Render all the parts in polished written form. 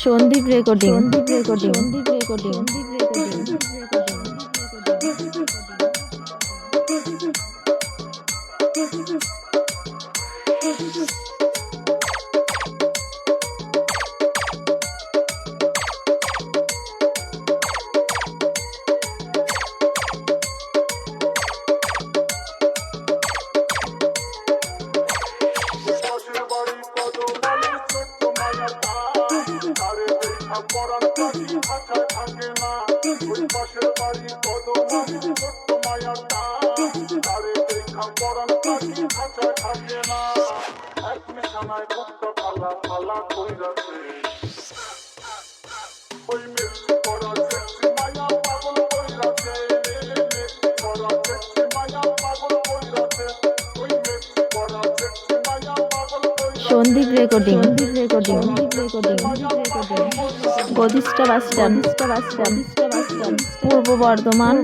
Sandeep recording. পরাণ পাখি ভাষায় থাকে না, ওই পাশের বাড়ি কদমালি ছোট্ট মায়ার টান, তারে দেখা পরাণ পাখি ভাষায় থাকে না, এক নিশানায় মুক্তা ফালা ফালা কইরাছে, ওই মেসি করা সেক্সি মায়া পাগল কইরাছে, মেসি করা সেক্সি মায়া পাগল কইরাছে, ওই মেসি করা সেক্সি মায়া পাগল কইরাছে। সন্দীপ রেকর্ডিং। গদিষ্ঠা bus stand, Purba Bardhaman.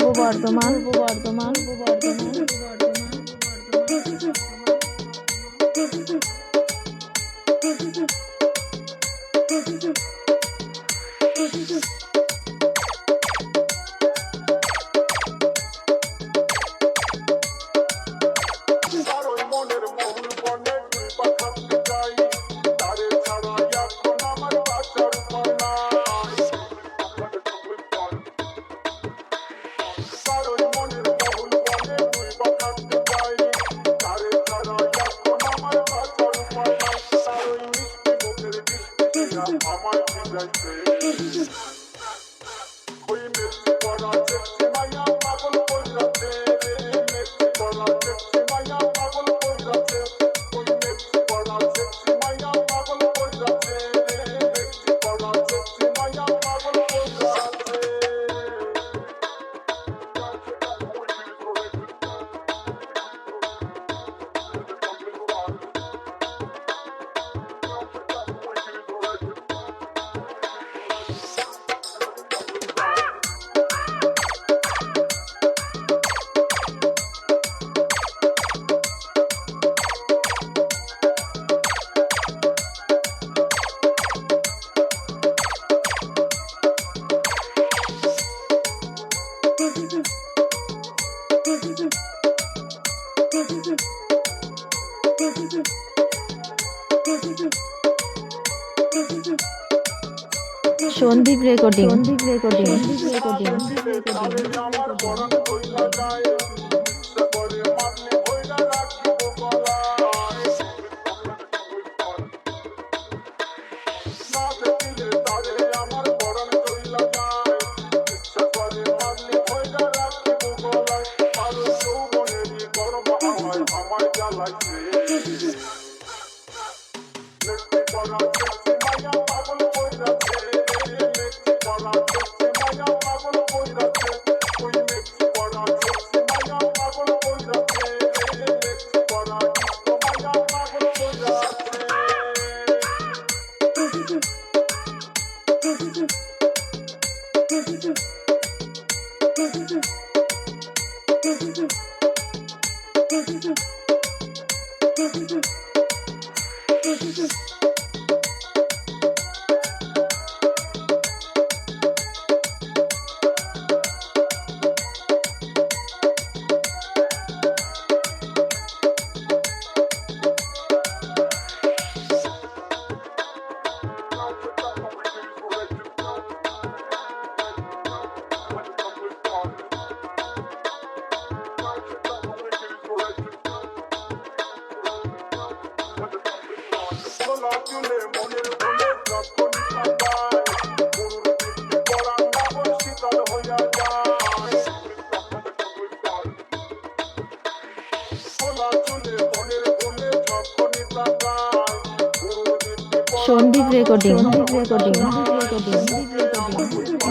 Sandeep recording. Sandeep recording.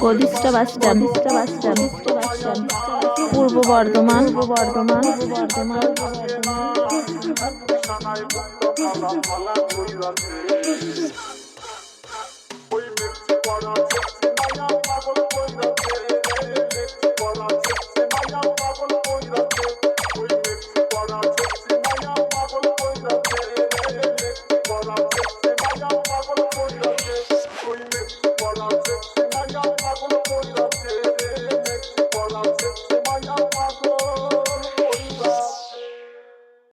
গদিষ্ঠা বাস স্ট্যান্ড, পূর্ব বর্ধমান। ওই মেসি করা